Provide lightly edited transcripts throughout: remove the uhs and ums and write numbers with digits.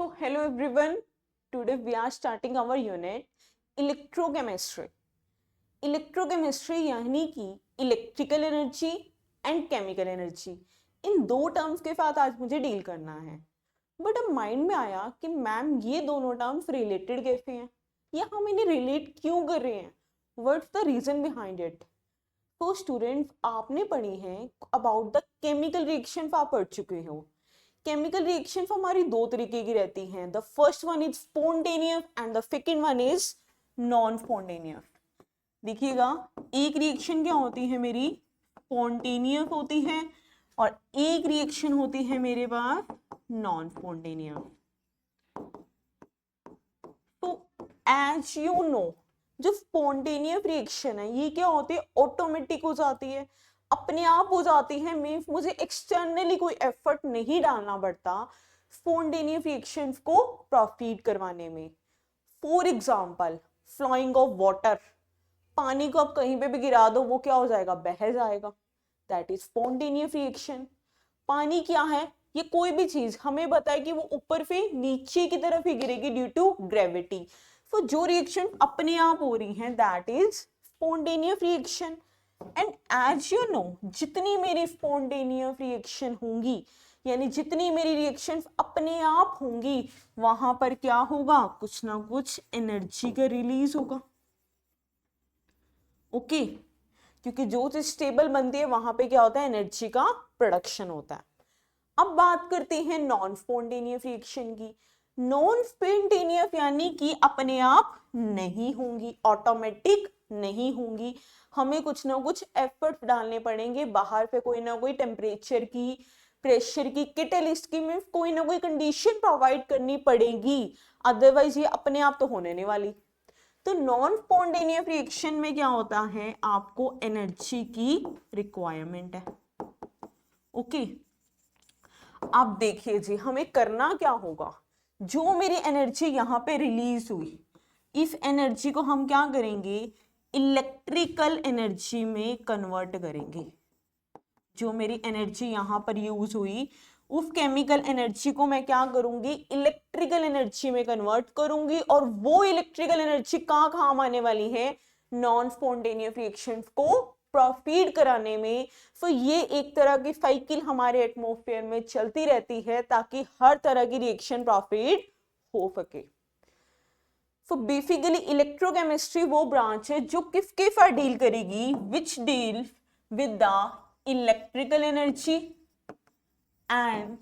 So hello everyone, today we are starting our unit electrochemistry. Electrochemistry यानी कि electrical energy and chemical energy, इन दो terms के साथ आज मुझे डील करना है। बट अब माइंड में आया कि मैम ये दोनों टर्म्स रिलेटेड कैसे हैं या हम इन्हें रिलेट क्यों कर रहे हैं, what's the reason behind it. तो स्टूडेंट्स, आपने पढ़ी है अबाउट द केमिकल रिएक्शन, आप पढ़ चुके हो। केमिकल रिएक्शन हमारी दो तरीके की रहती हैं, the first one is spontaneous and the second one is non spontaneous. देखिएगा, एक रिएक्शन क्या होती है मेरी, स्पॉन्टेनियस होती है, और एक रिएक्शन होती है मेरे पास नॉन स्पॉन्टेनियस। तो एज यू नो, जो स्पॉन्टेनियस रिएक्शन है ये क्या होती है, ऑटोमेटिक हो जाती है, अपने आप हो जाती है। मीन्स मुझे एक्सटर्नली कोई एफर्ट नहीं डालना पड़ता स्पॉन्टेनियस रिएक्शंस को प्रोसीड करवाने में। For example, flowing of water, पानी को आप कहीं पे भी गिरा दो वो क्या हो जाएगा, बह जाएगा। That is spontaneous reaction. पानी क्या है, ये कोई भी चीज हमें बताए कि वो ऊपर से नीचे की तरफ ही गिरेगी ड्यू टू ग्रेविटी। तो जो रिएक्शन अपने आप हो रही है that is spontaneous reaction. And as you know, जितनी मेरी स्पॉन्टेनियस रिएक्शन होंगी, यानी जितनी मेरी रिएक्शन अपने आप होंगी, वहां पर क्या होगा, कुछ ना कुछ एनर्जी का रिलीज होगा। ओके, क्योंकि जो चीज स्टेबल बनती है वहां पे क्या होता है, एनर्जी का प्रोडक्शन होता है। अब बात करते हैं नॉन स्पॉन्टेनियस रिएक्शन की। नॉन स्पॉन्टेनियस यानी कि अपने आप नहीं होंगी, ऑटोमेटिक नहीं होंगी, हमें कुछ ना कुछ एफर्ट डालने पड़ेंगे, बाहर पे कोई ना कोई टेम्परेचर की, प्रेशर की, कैटलिस्ट की, मींस कोई ना कोई कंडीशन प्रोवाइड करनी पड़ेगी, अदरवाइज ये अपने आप तो होने नहीं वाली। तो नॉन स्पॉन्टेनियस रिएक्शन में क्या होता है, आपको एनर्जी की रिक्वायरमेंट है। ओके, अब देखिए जी, हमें करना क्या होगा, जो मेरी एनर्जी यहां पे रिलीज हुई, इस एनर्जी को हम क्या करेंगे, इलेक्ट्रिकल एनर्जी में कन्वर्ट करेंगे। जो मेरी एनर्जी यहां पर यूज हुई, उस केमिकल एनर्जी को मैं क्या करूंगी, इलेक्ट्रिकल एनर्जी में कन्वर्ट करूंगी, और वो इलेक्ट्रिकल एनर्जी कहां काम आने वाली है, नॉन स्पॉन्टेनियस रिएक्शंस को प्रोसीड कराने में। तो ये एक तरह की साइकिल हमारे एटमॉस्फेयर में चलती रहती है ताकि हर तरह की रिएक्शन प्रोसीड हो सके। तो बेसिकली इलेक्ट्रोकेमिस्ट्री वो ब्रांच है जो किसके साथ डील करेगी, which deal with the electrical energy and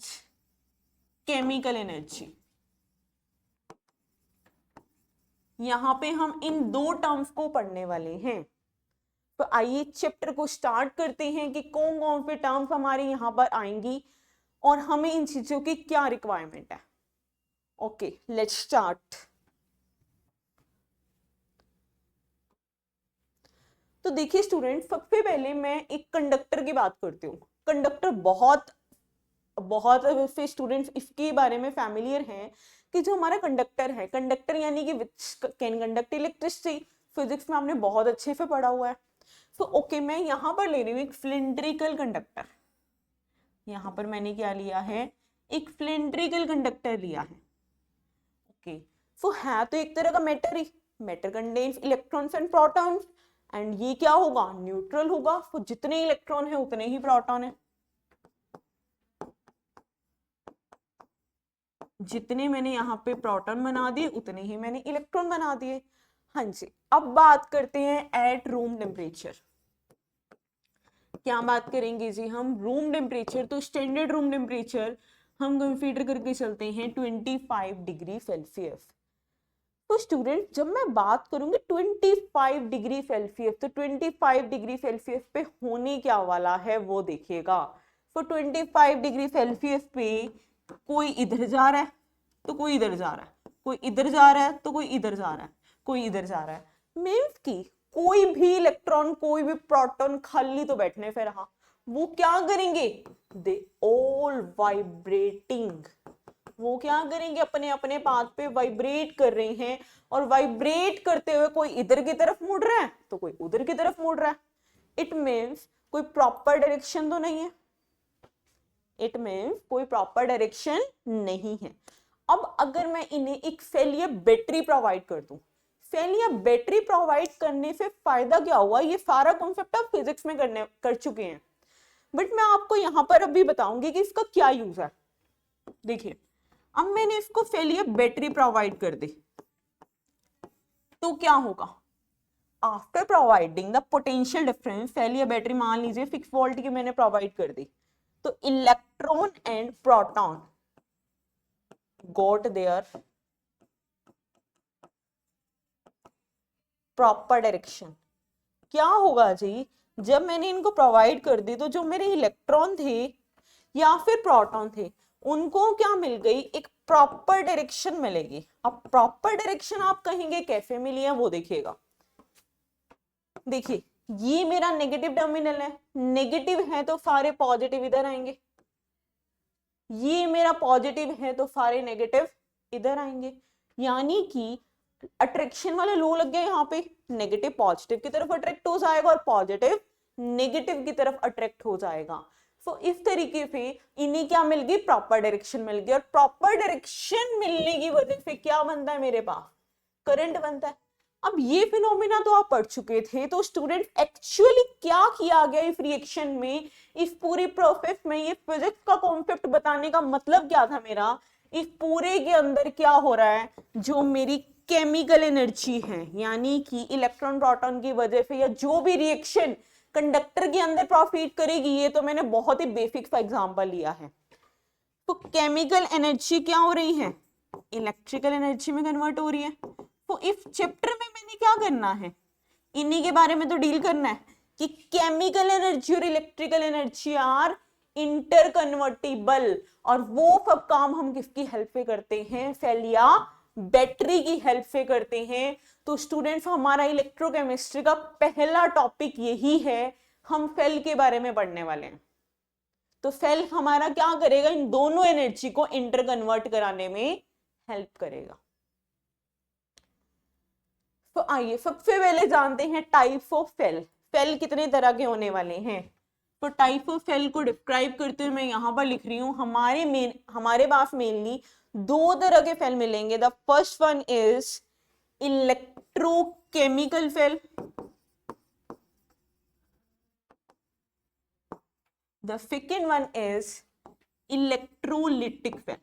chemical energy. यहां पे हम इन दो टर्म्स को पढ़ने वाले हैं। तो आइए चैप्टर को स्टार्ट करते हैं कि कौन कौन से टर्म्स हमारे यहां पर आएंगी और हमें इन चीजों की क्या रिक्वायरमेंट है। Okay, let's start. तो देखिए स्टूडेंट, सबसे पहले मैं एक कंडक्टर की बात करती हूँ। कंडक्टर बहुत से स्टूडेंट्स इसके बारे में फैमिलियर हैं कि जो हमारा कंडक्टर है, कंडक्टर यानी कि which can conduct electricity, physics में आपने बहुत अच्छे से पढ़ा हुआ है। तो ओके, मैं यहाँ पर ले रही हूँ एक सिलिंड्रिकल कंडक्टर। यहाँ पर मैंने क्या लिया है, एक सिलिंड्रिकल कंडक्टर लिया है। ओके, सो है तो एक तरह का matter he, matter contains electrons and protons, and ये क्या होगा, न्यूट्रल होगा। तो जितने इलेक्ट्रॉन है उतने ही प्रोटॉन है, जितने मैंने यहाँ पे प्रोटॉन बना दिए उतने ही मैंने इलेक्ट्रॉन बना दिए। हाँ जी, अब बात करते हैं एट रूम टेम्परेचर। क्या बात करेंगे जी हम, रूम टेम्परेचर। तो स्टैंडर्ड रूम टेम्परेचर हम कंसीडर करके चलते हैं 25 डिग्री सेल्सियस। तो स्टूडेंट, जब मैं बात करूंगी 25 डिग्री सेल्सियस, तो 25 डिग्री सेल्सियस पे होने क्या वाला है वो देखिएगा। तो 25 डिग्री सेल्सियस पे कोई इधर जा रहा है तो कोई इधर जा रहा है, कोई इधर जा रहा है तो कोई इधर जा रहा है, कोई इधर जा रहा है। मीन्स कि कोई भी इलेक्ट्रॉन, कोई भी प्रोटॉन खाली तो बैठने पे रहा, वो क्या करेंगे, दे ऑल वाइब्रेटिंग। वो क्या करेंगे, अपने अपने पाथ पे वाइब्रेट कर रहे हैं, और वाइब्रेट करते हुए कोई इधर की तरफ मुड़ रहा है तो कोई उधर की तरफ मुड़ रहा है। इट मीन्स कोई प्रॉपर डायरेक्शन तो नहीं है, इट मीन्स कोई प्रॉपर डायरेक्शन नहीं है। अब अगर मैं इन्हें एक सेल या बैटरी प्रोवाइड कर दूं, सेल या बैटरी प्रोवाइड करने से फायदा क्या हुआ, ये सारा कॉन्सेप्ट आप फिजिक्स में कर चुके हैं, बट मैं आपको यहां पर अभी बताऊंगी कि इसका क्या यूज है। देखिए, अब मैंने इसको सेल या बैटरी प्रोवाइड कर दी, तो क्या होगा, after providing the potential difference, cell या बैटरी मान लीजिए 6 वोल्ट की मैंने प्रोवाइड कर दी, तो electron and proton got their proper direction. क्या होगा जी, जब मैंने इनको प्रोवाइड कर दी तो जो मेरे इलेक्ट्रॉन थे या फिर प्रोटॉन थे उनको क्या मिल गई, एक प्रॉपर डायरेक्शन मिलेगी। अब प्रॉपर डायरेक्शन आप कहेंगे कैसे मिली है, वो देखिएगा। देखिए, ये मेरा नेगेटिव टर्मिनल है, नेगेटिव है तो सारे पॉजिटिव इधर आएंगे, ये मेरा पॉजिटिव है तो सारे नेगेटिव इधर आएंगे, यानी कि अट्रैक्शन वाला लो लग गया यहाँ पे, नेगेटिव पॉजिटिव की तरफ अट्रैक्ट हो जाएगा और पॉजिटिव नेगेटिव की तरफ अट्रैक्ट हो जाएगा। सो इस तरीके से इन्हें क्या मिल गई, प्रॉपर डायरेक्शन मिल गई, और प्रॉपर डायरेक्शन मिलने की वजह से क्या बनता है मेरे पास, करंट बनता है। अब ये फिनोमिना तो आप पढ़ चुके थे, तो स्टूडेंट एक्चुअली क्या किया गया इस रिएक्शन में, इस पूरी प्रोसेस में, ये फिजिक्स का कॉन्सेप्ट बताने का मतलब क्या था मेरा, इस पूरे के अंदर क्या हो रहा है, जो मेरी केमिकल एनर्जी है, यानी कि इलेक्ट्रॉन प्रोटॉन की वजह से या जो भी रिएक्शन कंडक्टर के अंदर प्रॉफिट करेगी, ये तो मैंने बहुत ही बेसिक सा एग्जांपल लिया है। तो केमिकल एनर्जी क्या हो रही है, इलेक्ट्रिकल एनर्जी में कन्वर्ट हो रही है। तो इस चैप्टर में मैंने क्या करना है, इन्हीं के बारे में तो डील करना है कि केमिकल एनर्जी और electrical energy are interconvertible, और वो सब काम हम किसकी हेल्प से करते हैं, सेल या बैटरी की हेल्प से करते हैं। तो स्टूडेंट्स, हमारा इलेक्ट्रोकेमिस्ट्री का पहला टॉपिक यही है, हम सेल के बारे में पढ़ने वाले हैं। तो सेल हमारा क्या करेगा, इन दोनों एनर्जी को इंटर कन्वर्ट कराने में हेल्प करेगा। तो आइए सबसे पहले जानते हैं टाइप्स ऑफ सेल, सेल कितने तरह के होने वाले हैं। तो टाइप ऑफ सेल को डिस्क्राइब करते हुए मैं यहां पर लिख रही हूं, हमारे पास मेनली दो तरह के सेल मिलेंगे। The first one is electrochemical cell, the second one is electrolytic cell.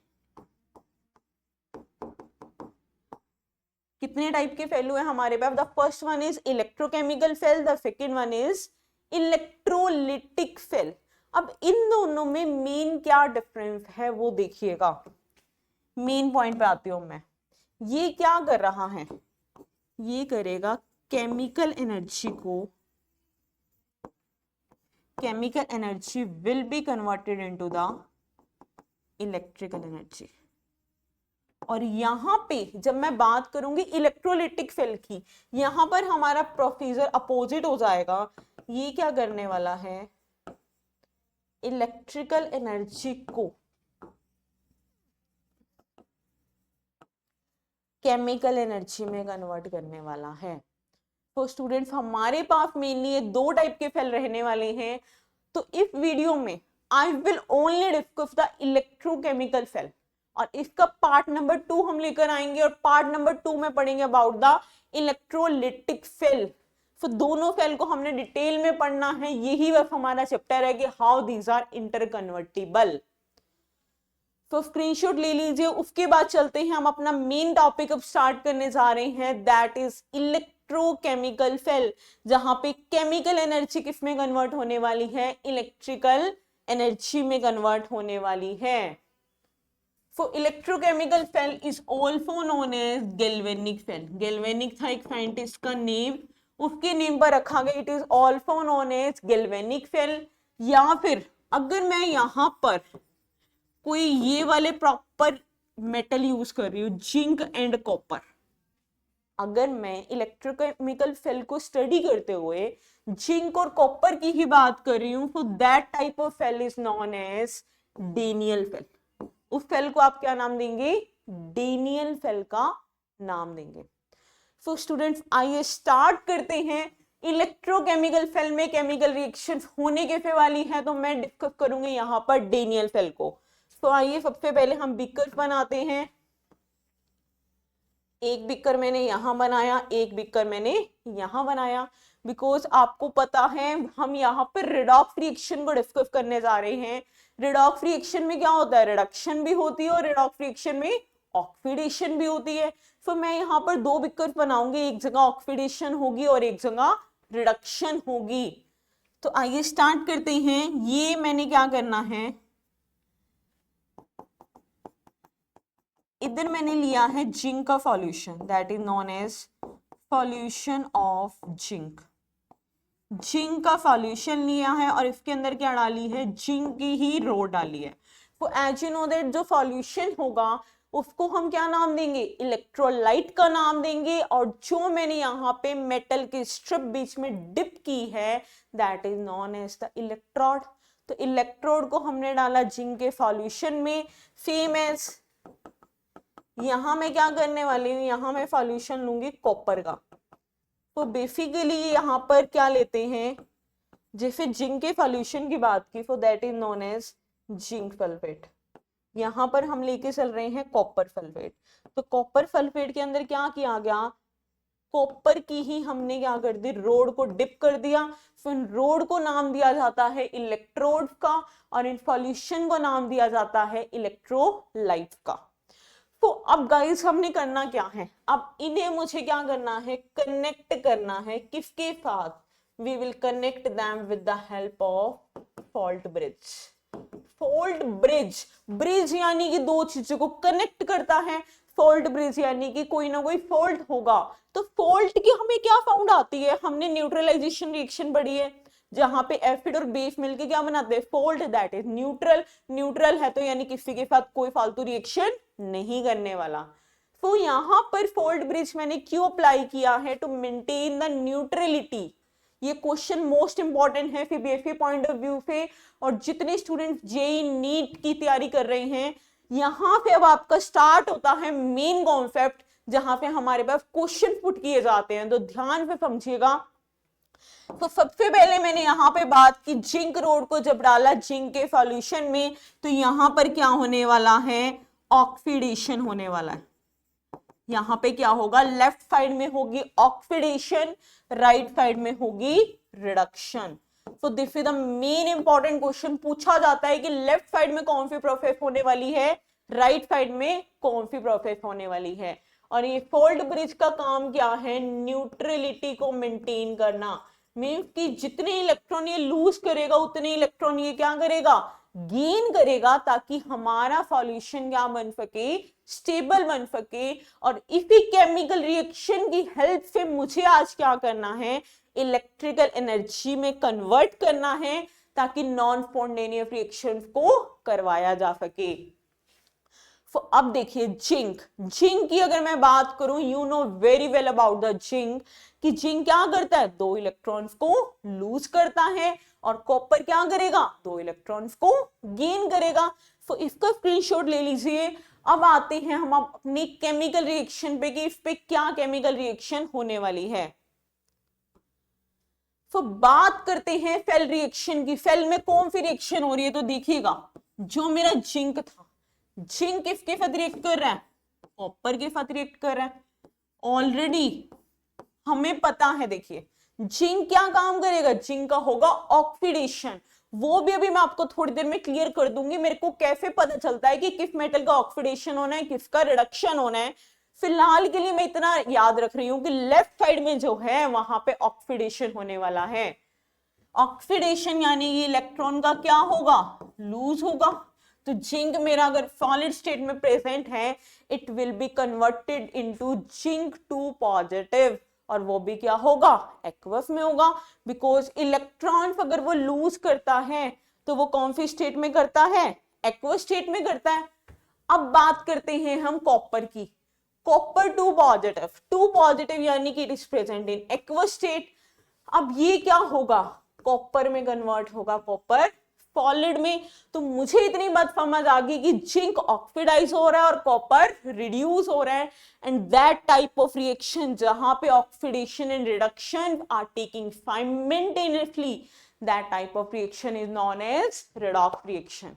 कितने टाइप के सेल हुए हमारे पास, the first one is electrochemical cell, the second one is electrolytic cell. अब इन दोनों में मेन क्या डिफरेंस है वो देखिएगा। मेन पॉइंट पे आती हूं मैं, ये क्या कर रहा है, ये करेगा केमिकल एनर्जी को, chemical energy will be converted into the electrical energy. और यहां पे जब मैं बात करूंगी इलेक्ट्रोलिटिक सेल की, यहां पर हमारा प्रोसीजर अपोजिट हो जाएगा। ये क्या करने वाला है, इलेक्ट्रिकल एनर्जी को केमिकल एनर्जी में कन्वर्ट करने वाला है। तो स्टूडेंट्स, हमारे पास मेनली ये दो टाइप के सेल रहने वाले हैं। तो इस वीडियो में I will only discuss the electrochemical cell, और इसका पार्ट नंबर 2 हम लेकर आएंगे, और पार्ट नंबर 2 में पढ़ेंगे अबाउट द इलेक्ट्रोलिटिक सेल। तो दोनों सेल को हमने डिटेल में पढ़ना है, यही बस हमारा चैप्टर है कि how these are interconvertible. तो स्क्रीनशॉट ले लीजिए, उसके बाद चलते हैं, हम अपना मेन टॉपिक अब स्टार्ट करने जा रहे हैं, दैट इज इलेक्ट्रोकेमिकल सेल, जहां पे केमिकल एनर्जी किस में कन्वर्ट होने वाली है, इलेक्ट्रिकल एनर्जी में कन्वर्ट होने वाली है। So electrochemical cell is also known as galvanic cell. Galvanic था एक साइंटिस्ट का नेम, उसके नेम पर रखा गया, it is also known as galvanic cell. या फिर अगर मैं यहां पर कोई ये वाले प्रॉपर मेटल यूज कर रही हूँ, जिंक एंड कॉपर, अगर मैं इलेक्ट्रोकेमिकल सेल को स्टडी करते हुए जिंक और कॉपर की ही बात कर रही हूँ, तो that type of cell is known as Daniell cell. उस सेल को आप क्या नाम देंगे, डेनियल सेल का नाम देंगे। सो स्टूडेंट्स, आइए स्टार्ट करते हैं। इलेक्ट्रोकेमिकल सेल में केमिकल रिएक्शन होने के वाली है, तो मैं डिस्कस करूंगी यहाँ पर डेनियल सेल को। तो आइए सबसे पहले हम बीकर्स बनाते हैं। एक बीकर मैंने यहां बनाया, एक बीकर मैंने यहां बनाया, बिकॉज आपको पता है हम यहाँ पर रिडॉक्स रिएक्शन को डिस्कस करने जा रहे हैं। रिडॉक्स रिएक्शन में क्या होता है, रिडक्शन भी होती है और रिडॉक्स रिएक्शन में ऑक्सीडेशन भी होती है। तो मैं यहाँ पर दो बीकर बनाऊंगी, एक जगह ऑक्सीडेशन होगी और एक जगह रिडक्शन होगी। तो आइए स्टार्ट करते हैं। ये मैंने क्या करना है, इधर मैंने लिया है जिंक का solution, that is known as solution of zinc. Zinc का सॉल्यूशन लिया है और इसके अंदर क्या डाली है, जिंक की ही रो डाली है। तो एज यू नो दैट जो सॉल्यूशन होगा उसको हम क्या नाम देंगे, इलेक्ट्रोलाइट का नाम देंगे। और जो मैंने यहाँ पे मेटल की स्ट्रिप बीच में डिप की है that is known as the electrode. तो इलेक्ट्रोड को हमने डाला जिंक के सॉल्यूशन में। सेम एज यहां मैं क्या करने वाली हूँ, यहां मैं सॉल्यूशन लूंगी कॉपर का। तो बेसिकली यहाँ पर क्या लेते हैं, जैसे जिंक के सॉल्यूशन की बात की, so that is known as zinc sulphate. यहाँ पर हम लेके चल रहे हैं कॉपर सल्फेट। तो कॉपर सल्फेट के अंदर क्या किया गया, कॉपर की ही हमने क्या कर दी, रोड को डिप कर दिया। फिर रोड को नाम दिया जाता है इलेक्ट्रोड का और इन सॉल्यूशन को नाम दिया जाता है इलेक्ट्रोलाइट का। तो अब गाइस हमने करना क्या है, अब इन्हें मुझे क्या करना है, कनेक्ट करना है। किसके साथ, we will connect them with the help of salt bridge. Salt bridge, bridge यानी कि दो चीजों को कनेक्ट करता है। फॉल्ट ब्रिज यानी कि कोई ना कोई फॉल्ट होगा। तो फॉल्ट की हमें क्या फाउंड आती है, हमने न्यूट्रलाइजेशन रिएक्शन पढ़ी है जहां पे एसिड और बेस मिलके क्या बनाते हैं, fault, that is neutral. Neutral है तो यानी किसी के साथ कोई फालतू रिएक्शन नहीं करने वाला। तो यहाँ पर फॉल्ट ब्रिज मैंने क्यों अप्लाई किया है, टू मेंटेन द न्यूट्रलिटी। ये क्वेश्चन मोस्ट इंपॉर्टेंट है सीबीएसई पॉइंट ऑफ व्यू से। और जितने स्टूडेंट जेई नीट की तैयारी कर रहे हैं, यहाँ पे अब आपका स्टार्ट होता है मेन कॉन्सेप्ट, जहां पे हमारे पास क्वेश्चन पुट किए जाते हैं। तो ध्यान से समझिएगा। तो सबसे पहले मैंने यहाँ पे बात की, जिंक रोड को जब डाला जिंक के सॉल्यूशन में, तो यहाँ पर क्या होने वाला है, ऑक्सीडेशन होने वाला है। यहाँ पे क्या होगा, लेफ्ट साइड में होगी ऑक्सीडेशन, राइट साइड में होगी रिडक्शन। तो this is the main important question, पूछा जाता है कि लेफ्ट साइड में कौन सी प्रोसेस होने वाली है, राइट साइड में कौन सी प्रोसेस होने वाली है। और ये फॉल्ट ब्रिज का काम क्या है, न्यूट्रलिटी को मेंटेन करना। मीन्स कि जितने इलेक्ट्रॉन ये लूज करेगा उतने इलेक्ट्रॉन ये क्या करेगा, गेन करेगा, ताकि हमारा सॉल्यूशन क्या बन सके, स्टेबल बन सके। और इसी केमिकल रिएक्शन की हेल्प से मुझे आज क्या करना है, इलेक्ट्रिकल एनर्जी में कन्वर्ट करना है, ताकि नॉन स्पॉन्टेनियस रिएक्शन को करवाया जा सके। तो अब देखिए जिंक, जिंक की अगर मैं बात करूं, you know very well about the zinc, कि जिंक क्या करता है, दो इलेक्ट्रॉन्स को लूज करता है। और कॉपर क्या करेगा, दो इलेक्ट्रॉन्स को गेन करेगा। तो इसका स्क्रीनशॉट ले लीजिए। अब आते हैं हम अपनी केमिकल रिएक्शन पे कि इस पे क्या केमिकल रिएक्शन होने वाली है। तो बात करते हैं सेल रिएक्शन की। सेल में कौन सी रिएक्शन हो रही है, तो देखिएगा जो मेरा जिंक था, जिंक किसके साथ रिएक्ट कर रहा है, कॉपर के साथ रिएक्ट कर रहा है। ऑलरेडी हमें पता है, देखिए जिंक क्या काम करेगा, जिंक का होगा ऑक्सीडेशन। वो भी अभी मैं आपको थोड़ी देर में क्लियर कर दूंगी, मेरे को कैसे पता चलता है कि किस मेटल का ऑक्सीडेशन होना है, किसका रिडक्शन होना है। फिलहाल के लिए मैं इतना याद रख रही हूं कि लेफ्ट साइड में जो है वहां पे ऑक्सीडेशन होने वाला है। ऑक्सीडेशन यानी ये इलेक्ट्रॉन का क्या होगा, लूज होगा। तो जिंक मेरा अगर सॉलिड स्टेट में प्रेजेंट है, it will be converted into zinc 2 positive, और वो भी क्या होगा, एक्वस में होगा। बिकॉज इलेक्ट्रॉन अगर वो लूज करता है तो वो कौन सी स्टेट में करता है, एक्वस स्टेट में करता है। अब बात करते हैं हम कॉपर की। कॉपर 2 पॉजिटिव, 2 पॉजिटिव यानी कि it is present in aqueous state. अब ये क्या होगा, कॉपर में कन्वर्ट होगा, कॉपर सॉलिड में। तो मुझे इतनी बात समझ आ गई कि जिंक ऑक्सीडाइज हो रहा है और कॉपर रिड्यूस हो रहा है। And that type of reaction जहां पे oxidation and reduction are taking simultaneously, that type of reaction is known as redox reaction.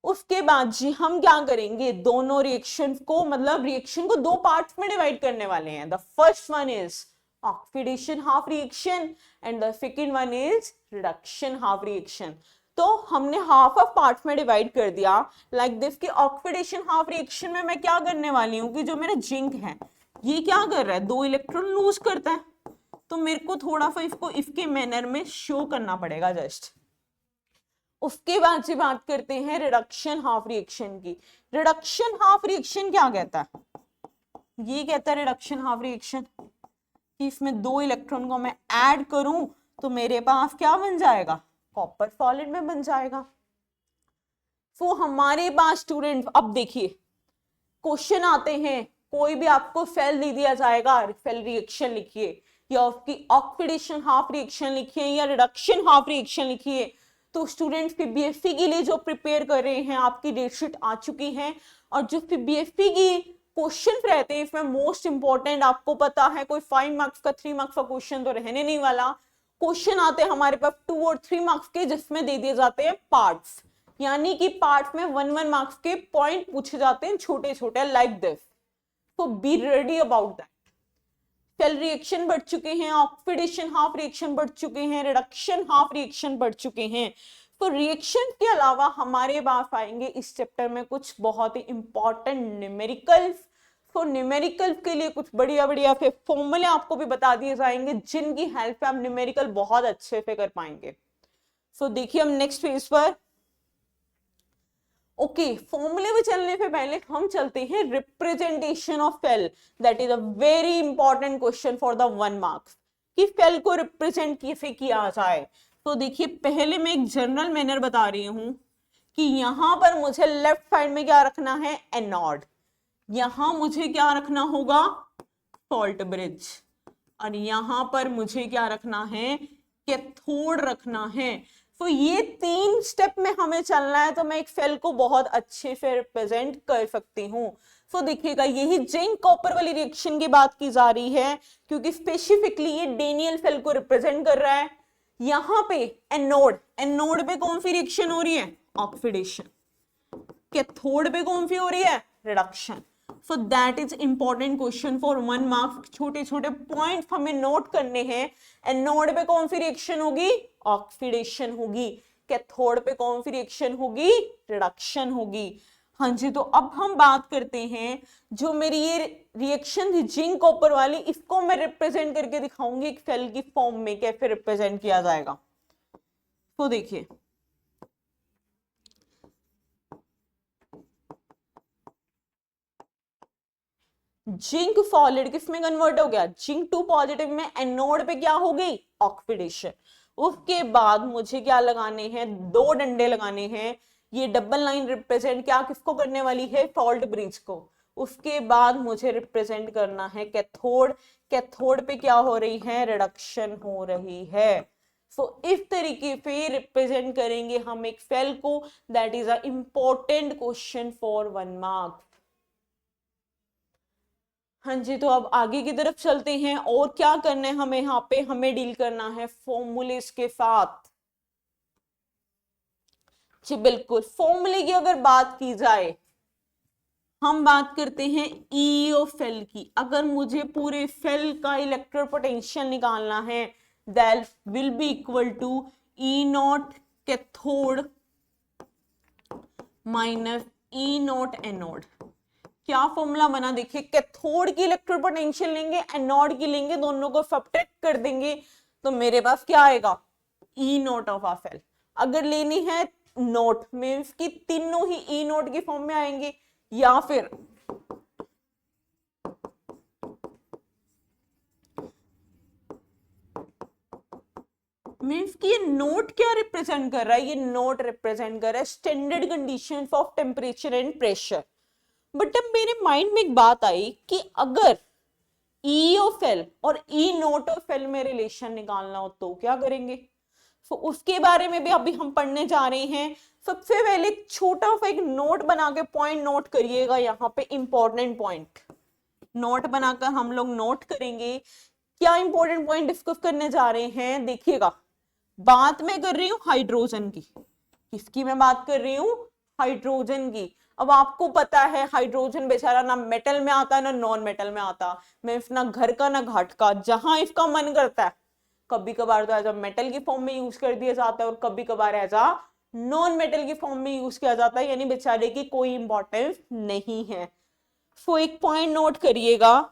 उसके बाद जी हम क्या करेंगे, दोनों रिएक्शन को, मतलब रिएक्शन को दो पार्ट्स में डिवाइड करने वाले हैं। The first one is oxidation half reaction and the second one is reduction half reaction. तो हमने हाफ ऑफ पार्ट्स में डिवाइड कर दिया लाइक दिस कि ऑक्सीडेशन हाफ रिएक्शन में मैं क्या करने वाली हूँ कि जो मेरा जिंक है ये क्या कर रहा है, 2 इलेक्ट्रॉन लूज करता है, तो मेरे को थोड़ा सा इसको इसके मैनर में शो करना पड़ेगा जस्ट। उसके बाद से बात करते हैं रिडक्शन हाफ रिएक्शन की। रिडक्शन हाफ रिएक्शन क्या कहता है, ये कहता है रिडक्शन हाफ रिएक्शन कि इसमें 2 इलेक्ट्रॉन को मैं ऐड करूं तो मेरे पास क्या बन जाएगा, कॉपर सॉलिड में बन जाएगा। तो हमारे पास स्टूडेंट अब देखिए क्वेश्चन आते हैं, कोई भी आपको फेल दे दिया जाएगा, फेल रिएक्शन लिखिए या आपकी ऑक्सीडेशन हाफ रिएक्शन लिखिए या रिडक्शन हाफ रिएक्शन लिखिए, तो स्टूडेंट्स पीबीएफपी के लिए जो प्रिपेयर कर रहे हैं आपकी डेटशीट आ चुकी है। और जो पीबीएफपी की क्वेश्चन रहते हैं इसमें मोस्ट इंपॉर्टेंट आपको पता है, कोई 5 मार्क्स का 3 मार्क्स का क्वेश्चन तो रहने नहीं वाला। क्वेश्चन आते हैं हमारे पास 2 और 3 मार्क्स के, जिसमें दे दिए जाते हैं पार्ट्स, यानी कि पार्ट्स में 1-1 मार्क्स के पॉइंट पूछे जाते हैं छोटे छोटे लाइक दिस। तो be ready about that. Cell reaction बढ़ चुके हैं, ऑक्सीडेशन हाफ रिएक्शन बढ़ चुके हैं, रिडक्शन हाफ रिएक्शन बढ़ चुके हैं। तो रिएक्शन के अलावा हमारे पास आएंगे इस चैप्टर में कुछ बहुत ही इंपॉर्टेंट न्यूमेरिकल्स। तो न्यूमेरिकल के लिए कुछ बढ़िया बढ़िया फिर फॉर्मूले आपको भी बता दिए जाएंगे जिनकी हेल्प से आप न्यूमेरिकल बहुत अच्छे से कर पाएंगे। सो देखिए हम नेक्स्ट पेज पर, ओके फॉर्मूले में चलने से पहले हम चलते हैं representation of cell, that is a very important question for the 1 marks कि सेल को रिप्रेजेंट कैसे किया जाए। तो देखिए पहले मैं एक जनरल मैनर बता रही हूं कि यहां पर मुझे लेफ्ट साइड में क्या रखना है, एनोड, यहां मुझे क्या रखना होगा, सॉल्ट ब्रिज, और यहां पर मुझे क्या रखना है, कैथोड रखना है। तो ये 3 स्टेप में हमें चलना है, तो मैं एक सेल को बहुत अच्छे से रिप्रेजेंट कर सकती हूँ। तो देखिएगा यही जिंक कॉपर वाली रिएक्शन की बात की जा रही है क्योंकि स्पेसिफिकली ये डेनियल सेल को रिप्रेजेंट कर रहा है। यहाँ पे एनोड, एनोड पे कौन सी रिएक्शन हो रही है, ऑक्सीडेशन, कैथोड पे कौन सी हो रही है, reduction. So that is important question for 1 marks, छोटे छोटे पॉइंट हमें नोट करने हैं। एनोड पे कौन सी रिएक्शन होगी, ऑक्सीडेशन होगी, कैथोड पे कौन सी रिएक्शन होगी, रिडक्शन होगी। हाँ जी, तो अब हम बात करते हैं जो मेरी ये रिएक्शन थी जिंक कॉपर वाली, इसको मैं रिप्रेजेंट करके दिखाऊंगी एक सेल की फॉर्म में कैसे रिप्रेजेंट किया जाएगा। तो देखिए जिंक सॉलिड किसमें कन्वर्ट हो गया, जिंक 2 पॉजिटिव में, एनोड पे क्या हो गई, ऑक्सीडेशन। उसके बाद मुझे क्या लगाने हैं, 2 डंडे लगाने हैं, ये डबल लाइन रिप्रेजेंट क्या किसको करने वाली है, सॉल्ट ब्रिज को। उसके बाद मुझे रिप्रेजेंट करना है कैथोड, कैथोड पे क्या हो रही है, रिडक्शन हो रही है। सो इस तरीके से रिप्रेजेंट करेंगे हम एक सेल को, that is a important question for 1 marks. हाँ जी, तो अब आगे की तरफ चलते हैं और क्या करना है हमें, यहाँ पे हमें डील करना है फॉर्मूलेस के साथ। जी बिल्कुल, फॉर्मूले की अगर बात की जाए, हम बात करते हैं ई ऑफ सेल की। अगर मुझे पूरे सेल का इलेक्ट्रिक पोटेंशियल निकालना है, that will be equal to E naught cathode minus E naught anode. क्या फॉर्मूला बना, देखिए कैथोड की इलेक्ट्रिक पोटेंशियल लेंगे, एनोड की लेंगे, दोनों को सब्ट्रैक्ट कर देंगे, तो मेरे पास क्या आएगा, ई नॉट ऑफ आ सेल। अगर लेनी है नोट मीन्स की तीनों ही ई नोट की फॉर्म में आएंगे, या फिर मीन्स कि ये नोट क्या रिप्रेजेंट कर रहा है, ये नोट रिप्रेजेंट कर रहा है standard conditions of temperature and pressure. But अब मेरे माइंड में एक बात आई कि अगर ई ऑफ एल और ई नोट ऑफ एल में रिलेशन निकालना हो तो क्या करेंगे। तो उसके बारे में भी अभी हम पढ़ने जा रहे हैं। सबसे पहले छोटा सा एक नोट बना के पॉइंट नोट करिएगा, यहाँ पे इंपॉर्टेंट पॉइंट नोट बनाकर हम लोग नोट करेंगे। क्या इंपॉर्टेंट पॉइंट डिस्कस करने जा रहे हैं, देखिएगा बात मैं कर रही हूँ हाइड्रोजन की, किसकी मैं बात कर रही हूँ, हाइड्रोजन की। अब आपको पता है हाइड्रोजन बेचारा ना मेटल में आता है ना नॉन मेटल में आता, मैं ना घर का ना घाट का, जहां इसका मन करता है, कभी कभार तो एज अ मेटल की फॉर्म में यूज कर दिया जाता है और कभी कभार एज अ नॉन मेटल की फॉर्म में यूज किया जाता है, यानी बेचारे की कोई इंपॉर्टेंस नहीं है। सो एक पॉइंट नोट करिएगा,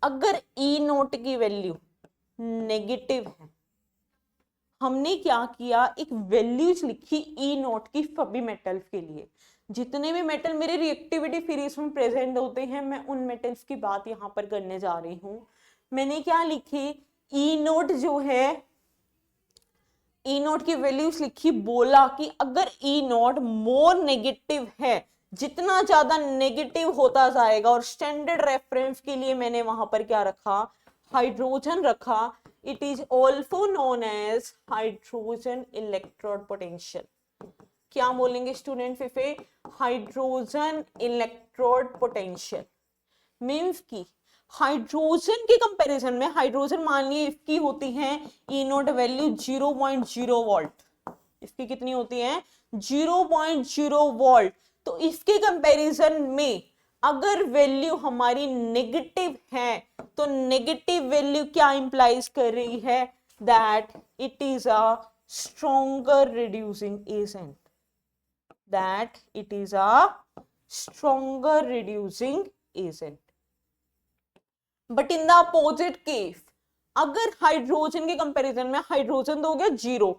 अगर ई नोट की वैल्यू नेगेटिव है, हमने क्या किया, एक वैल्यूज लिखी ई नोट की सभी मेटल्स के लिए, जितने भी मेटल मेरे रिएक्टिविटी सीरीज में प्रेजेंट होते हैं मैं उन मेटल्स की बात यहां पर करने जा रही हूं। मैंने क्या लिखी, ई नोट जो है, ई नोट की वैल्यूज लिखी, बोला कि अगर ई नोट मोर नेगेटिव है, जितना ज्यादा नेगेटिव होता जाएगा, और स्टैंडर्ड रेफरेंस के लिए मैंने वहां पर क्या रखा, हाइड्रोजन रखा, it is also known as hydrogen electrode potential. क्या बोलेंगे स्टूडेंट फिर से, हाइड्रोजन इलेक्ट्रोड पोटेंशियल मीन्स की हाइड्रोजन के कंपैरिजन में, हाइड्रोजन मान लीजिए इसकी होती है ई नोट वैल्यू 0.0 वोल्ट, इसकी कितनी होती है 0.0 वोल्ट, तो इसके कंपैरिजन में अगर वैल्यू हमारी नेगेटिव है तो नेगेटिव वैल्यू क्या इंप्लाइज कर रही है, that it is a stronger reducing agent, that it is a stronger reducing agent. But in the opposite case, अगर हाइड्रोजन के कंपैरिजन में हाइड्रोजन तो हो गया 0,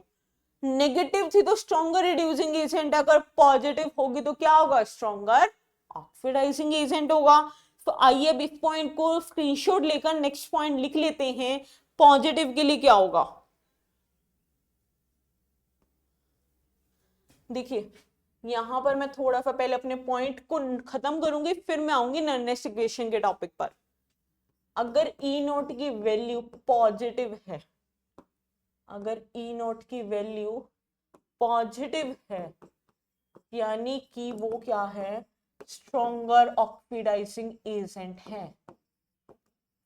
नेगेटिव थी तो स्ट्रॉन्गर रिड्यूसिंग एजेंट, अगर पॉजिटिव होगी तो क्या होगा, स्ट्रॉन्गर ऑक्सीडाइजिंग एजेंट होगा। तो आइए अब इस पॉइंट को स्क्रीनशॉट लेकर नेक्स्ट पॉइंट लिख लेते हैं, पॉजिटिव के लिए क्या होगा। देखिए यहां पर मैं थोड़ा सा पहले अपने पॉइंट को खत्म करूंगी, फिर मैं आऊंगी नेक्स्ट इक्वेशन के टॉपिक पर। अगर ई नोट की वैल्यू पॉजिटिव है, अगर ई नोट की वैल्यू पॉजिटिव है, यानी कि वो क्या है, स्ट्रॉन्गर ऑक्सीडाइजिंग एजेंट है।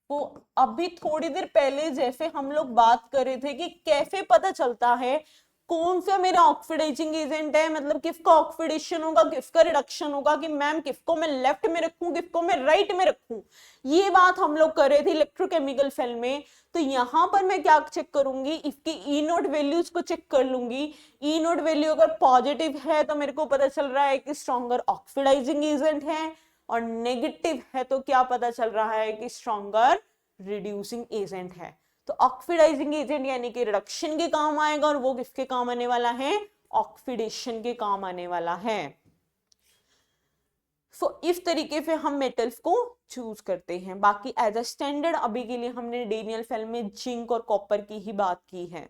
तो अभी थोड़ी देर पहले जैसे हम लोग बात कर रहे थे कि कैसे पता चलता है कौन सा मेरा ऑक्सीडाइजिंग एजेंट है, मतलब किसका ऑक्सीडेशन होगा किसका रिडक्शन होगा, कि मैम किसको मैं लेफ्ट में रखूं किसको मैं राइट में रखूं, ये बात हम लोग कर रहे थे इलेक्ट्रोकेमिकल सेल में। तो यहां पर मैं क्या चेक करूंगी, इसकी ई नोट वैल्यूज को चेक कर लूंगी। ई नोट वैल्यू अगर पॉजिटिव है तो मेरे को पता चल रहा है कि स्ट्रॉन्गर ऑक्सीडाइजिंग एजेंट है, और नेगेटिव है तो क्या पता चल रहा है कि स्ट्रॉन्गर रिड्यूसिंग एजेंट है। तो ऑक्सीडाइजिंग एजेंट यानी कि रिडक्शन के काम आएगा, और वो किसके काम आने वाला है, ऑक्सीडेशन के काम आने वाला है। सो इस तरीके से हम मेटल्स को चूज करते हैं। बाकी एज अ स्टैंडर्ड अभी के लिए हमने डेनियल फेल में जिंक और कॉपर की ही बात की है।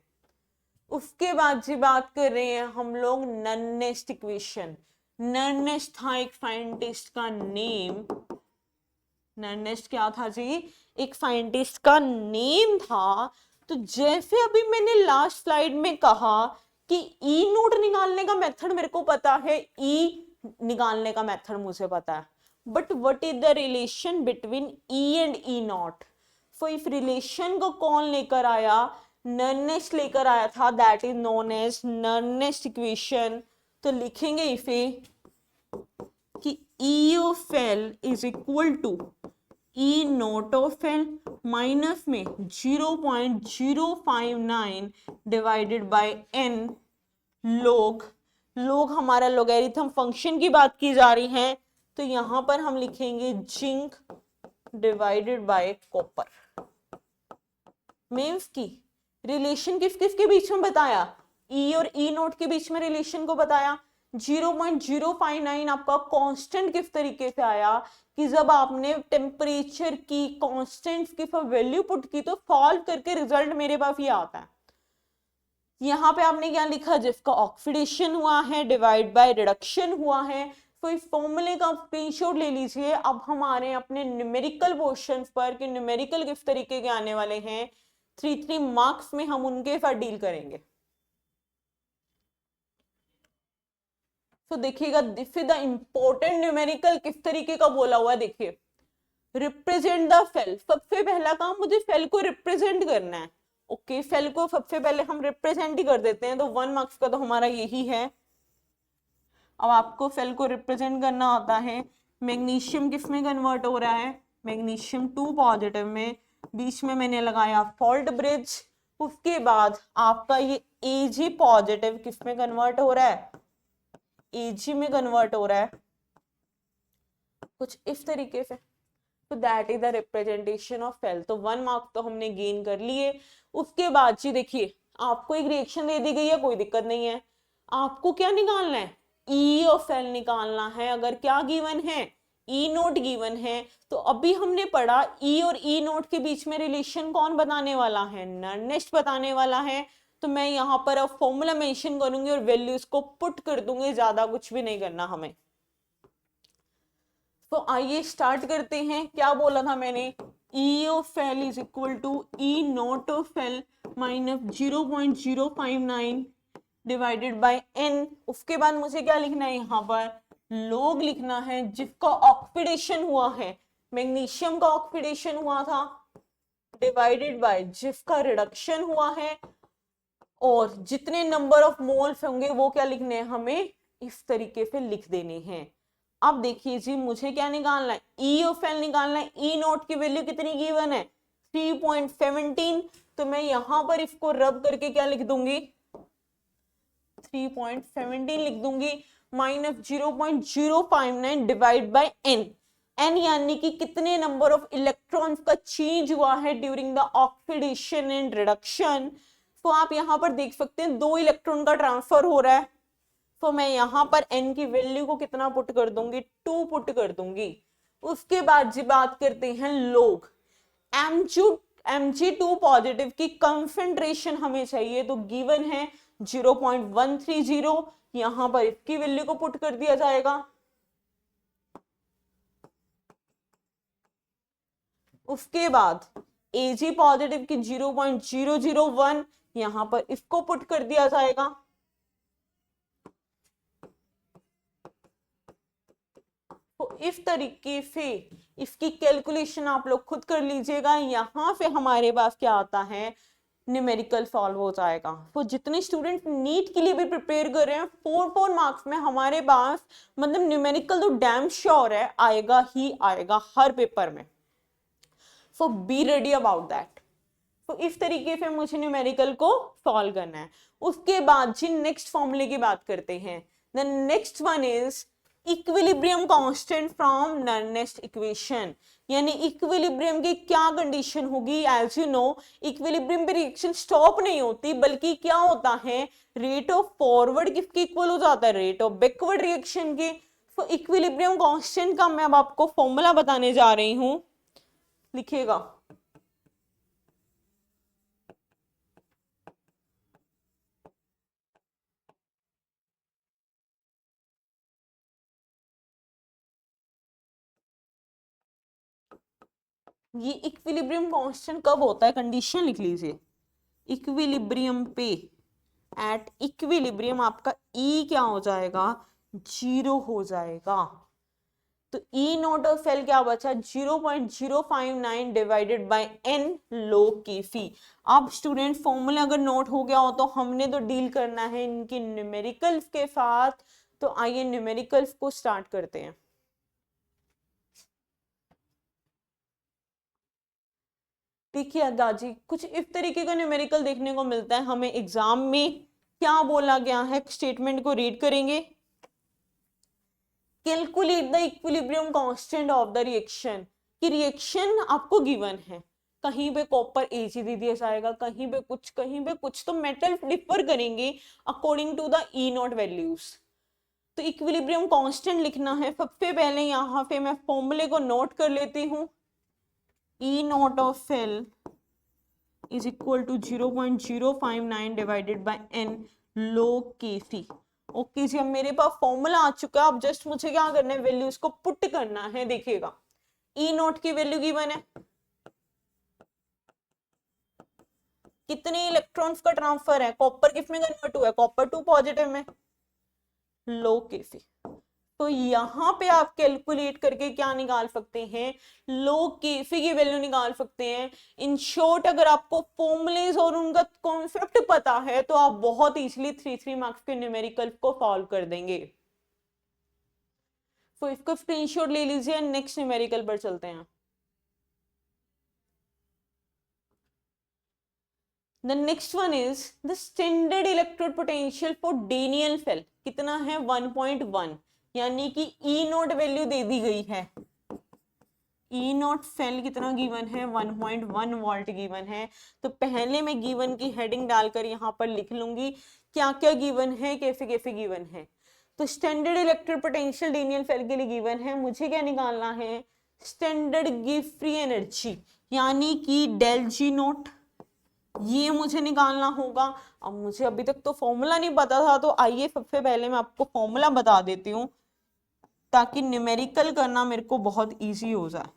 उसके बाद जी बात कर रहे हैं हम लोग नन्नेस्ट इक्वेशन। नन्नेस्ट था एक साइंटिस्ट का नेम, नन्नेस्ट क्या था जी, एक साइंटिस्ट का नेम था। तो जैसे अभी मैंने लास्ट स्लाइड में कहा कि ई नोट निकालने का मेथड मेरे को पता है, ई निकालने का मेथड मुझे पता है, but what is the relation between E and E naught. So इस रिलेशन को कौन लेकर आया, नन्नेस्ट लेकर आया था, that is known as Nernst equation. तो लिखेंगे इसे कि E of L is equal to E naught of L minus में 0.059 डिवाइडेड बाय एन लोग, लोग हमारा लोगैरिथम फंक्शन की बात की जा रही है, तो यहां पर हम लिखेंगे zinc divided by copper. Means की रिलेशन किस किस के बीच में बताया, ई और ई नोट के बीच में रिलेशन को बताया। 0.059 आपका कांस्टेंट किस तरीके से आया कि जब आपने टेम्परेचर की कांस्टेंट की वैल्यू पुट की तो सॉल्व करके रिजल्ट मेरे पास ये आता है। यहाँ पे आपने क्या लिखा, जिसका ऑक्सीडेशन हुआ है डिवाइड बाय रिडक्शन हुआ है। तो इस फॉर्मूले का स्क्रीनशॉट ले लीजिए। अब हमारे अपने न्यूमेरिकल क्वेश्चन पर कि न्यूमेरिकल किस तरीके के आने वाले हैं, 3 मार्क्स में हम उनके साथ डील करेंगे। तो देखिएगा this is the important numerical किस तरीके का बोला हुआ है। देखिए रिप्रेजेंट द सेल, सबसे पहला काम मुझे सेल को रिप्रेजेंट करना है। ओके सेल को सबसे पहले हम रिप्रेजेंट ही कर देते हैं, तो 1 मार्क्स का तो हमारा यही है। अब आपको फेल को रिप्रेजेंट करना होता है, मैग्नीशियम किस में कन्वर्ट हो रहा है, मैग्नीशियम 2 पॉजिटिव में, बीच में मैंने लगाया फॉल्ट ब्रिज। उसके बाद आपका ये Ag पॉजिटिव किस में कन्वर्ट हो रहा है, Ag में कन्वर्ट हो रहा है कुछ इस तरीके से। तो that is the representation of fail. तो 1 मार्क तो हमने गेन कर लिए। उसके बाद जी देखिए, आपको एक रिएक्शन दे दी गई है, कोई दिक्कत नहीं है, आपको क्या निकालना है, ई ऑफ फेल निकालना है। अगर क्या गिवन है, ई नोट गिवन है, तो अभी हमने पढ़ा ई और ई नोट के बीच में रिलेशन कौन बताने वाला है, नर्नेस्ट बताने वाला है। तो मैं यहाँ पर अब फॉर्मूला मेंशन करूंगी और वैल्यूज को पुट कर दूंगी, ज्यादा कुछ भी नहीं करना हमें। तो आइए स्टार्ट करते हैं। क्या बोला था मैंने, E of L is equal to E naught of L minus 0.059 divided by N. उसके बाद मुझे क्या लिखना है, यहाँ पर लोग लिखना है जिसका ऑक्सीडेशन हुआ है, मैग्नीशियम का ऑक्सीडेशन हुआ था, डिवाइडेड बाय जिसका रिडक्शन हुआ है, और जितने नंबर ऑफ मोल्स होंगे वो क्या लिखने हैं, हमें इस तरीके से लिख देने हैं। अब देखिए जी, मुझे क्या निकालना है, ई ऑफ एल निकालना है। ई नोट की वैल्यू कितनी गिवन है, 3.17। तो मैं यहां पर इसको रब करके क्या लिख दूंगी, 3.17 लिख दूंगी, minus 0.059 divide by N. N यानी कि कितने नंबर ऑफ इलेक्ट्रॉन्स का चेंज हुआ है during the oxidation and reduction. तो आप यहां पर देख सकते हैं 2 इलेक्ट्रॉन का ट्रांसफर हो रहा है। तो मैं यहां पर n की वैल्यू को कितना पुट कर दूंगी, 2 पुट कर दूंगी। उसके बाद जी बात करते हैं लोग। Mg2 पॉजिटिव की कंसंट्रेशन हमें चाहिए, तो गिवन है 0.130। यहां पर इसकी वैल्यू को पुट कर दिया जाएगा। उसके बाद Ag पॉजिटिव की 0.001, यहां पर इसको पुट कर दिया जाएगा। तो इस तरीके से इसकी कैलकुलेशन आप लोग खुद कर लीजिएगा। यहां से हमारे पास क्या आता है, न्यूमेरिकल सॉल्व हो जाएगा। तो जितने स्टूडेंट नीट के लिए भी प्रिपेयर कर रहे हैं, 4 मार्क्स में हमारे पास मतलब न्यूमेरिकल तो डैम श्योर है, आएगा ही आएगा हर पेपर में। सो बी रेडी अबाउट दैट। तो इस तरीके से मुझे न्यूमेरिकल को सॉल्व करना है। उसके बाद जी नेक्स्ट फॉर्मूले की बात करते हैं। The next one is equilibrium constant from Nernst equation. यानी इक्विलिब्रियम की क्या कंडीशन होगी, एज यू नो इक्विलिब्रियम पे रिएक्शन स्टॉप नहीं होती, बल्कि क्या होता है, रेट ऑफ फॉरवर्ड किसके इक्वल हो जाता है, रेट ऑफ बैकवर्ड रिएक्शन के। तो इक्विलिब्रियम कांस्टेंट का मैं अब आपको फॉर्मूला बताने जा रही हूं, लिखिएगा। ये इक्विलिब्रियम कांस्टेंट कब होता है, कंडीशन लिख लीजिए। इक्विलिब्रियम पे, एट इक्विलिब्रियम आपका ई क्या हो जाएगा, 0 हो जाएगा। तो ई नोट ऑफ एल क्या बचा, 0.059 डिवाइडेड बाय एन लोग की फी। अब स्टूडेंट फॉर्मूला अगर नोट हो गया हो तो हमने तो डील करना है इनकी न्यूमेरिकल्स के साथ। तो आइए न्यूमेरिकल्स को स्टार्ट करते हैं। देखिए अदाजी, कुछ इस तरीके का न्यूमेरिकल देखने को मिलता है हमें एग्जाम में। क्या बोला गया है, स्टेटमेंट को रीड करेंगे। Calculate the equilibrium constant of the reaction. कि रिएक्शन आपको गिवन है, कहीं पे कॉपर Ag दे दिया जाएगा, कहीं पे कुछ, कहीं पे कुछ, तो मेटल डिफर करेंगे according to the E naught values. तो इक्विलिब्रियम कांस्टेंट लिखना है। सबसे पहले यहाँ पे मैं फॉर्मूले को नोट कर लेती हूँ। E naught of L is equal to 0.059 divided by n log Kc। Okay जी, अब मेरे पास फॉर्मूला आ चुका है। अब जस्ट मुझे क्या करना है, वैल्यूज को पुट करना है। देखिएगा E नोट की वैल्यू गिवन है, कितने इलेक्ट्रॉन्स का ट्रांसफर है, कॉपर किस में कन्वर्ट हुआ है, कॉपर 2 पॉजिटिव में, log Kc। तो यहाँ पे आप कैलकुलेट करके क्या निकाल सकते हैं, लोग केफी की वैल्यू निकाल सकते हैं। इन शॉर्ट अगर आपको फॉर्मूलेज और उनका कॉन्सेप्ट पता है तो आप बहुत इजीली 3 मार्क्स के न्यूमेरिकल को सॉल्व कर देंगे। तो इसका स्क्रीनशॉट ले लीजिए, नेक्स्ट न्यूमेरिकल पर चलते हैं। The next one is the standard electrode potential for Daniell cell कितना है 1.1, यानी कि E नोट वैल्यू दे दी गई है। E नोट सेल कितना गिवन है 1.1 वोल्ट गिवन है। तो पहले मैं गिवन की हेडिंग डालकर यहाँ पर लिख लूंगी क्या क्या गिवन है, कैसे कैसे गिवन है। तो standard electric potential Daniell cell के लिए गिवन है, मुझे क्या निकालना है, स्टैंडर्ड गिव फ्री एनर्जी यानी कि डेल जी नोट, ये मुझे निकालना होगा। अब मुझे अभी तक तो फॉर्मूला नहीं पता था, तो आइए सबसे पहले मैं आपको फॉर्मूला बता देती हूँ ताकि न्यूमेरिकल करना मेरे को बहुत इजी हो जाए।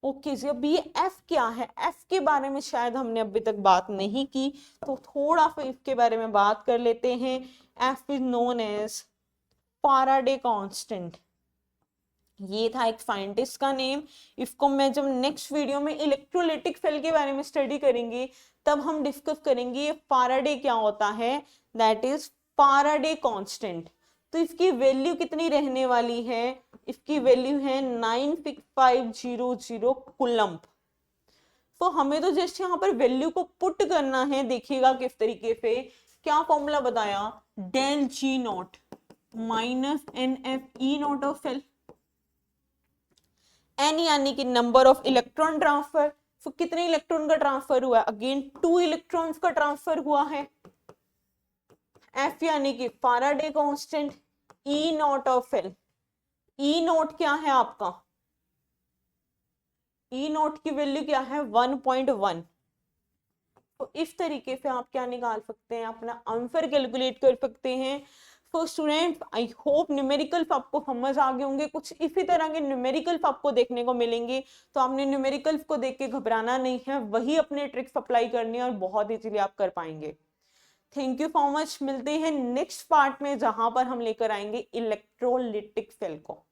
ओके जी, अब ये एफ क्या है, एफ के बारे में शायद हमने अभी तक बात नहीं की, तो थोड़ा सा इसके बारे में बात कर लेते हैं। F is known as Faraday constant, ये था एक साइंटिस्ट का नेम। इसको मैं जब नेक्स्ट वीडियो में इलेक्ट्रोलाइटिक सेल के बारे में स्टडी करेंगे तब हम डिस्कस करेंगे ये फैराडे क्या होता है, दैट इज फैराडे कांस्टेंट। तो इसकी वैल्यू कितनी रहने वाली है, इसकी वैल्यू है 96500 कूलम्ब। तो हमें तो जस्ट यहाँ पर वैल्यू को पुट करना है, देखिएगा किस तरीके से, क्या फॉर्मूला बताया, del G naught minus N F E naught of cell, N यानी कि नंबर ऑफ इलेक्ट्रॉन ट्रांसफर। तो कितने इलेक्ट्रॉन का ट्रांसफर हुआ, अगेन 2 इलेक्ट्रॉन्स का ट्रांसफर हुआ है। एफ यानी कि Faraday constant, E naught of L, E not क्या है आपका, ई नॉट की वैल्यू क्या है 1.1। तो इस तरीके से आप क्या निकाल सकते हैं, अपना आंसर कैलकुलेट कर सकते हैं। तो स्टूडेंट आई होप न्यूमेरिकल्स आपको समझ आ गए होंगे, कुछ इसी तरह के न्यूमेरिकल्स आपको देखने को मिलेंगे। तो आपने न्यूमेरिकल्स को देख के घबराना नहीं है, वही अपने ट्रिक्स अप्लाई करनी है और बहुत इजीली आप कर पाएंगे। थैंक यू सो मच, मिलते हैं नेक्स्ट पार्ट में जहां पर हम लेकर आएंगे इलेक्ट्रोलाइटिक सेल को।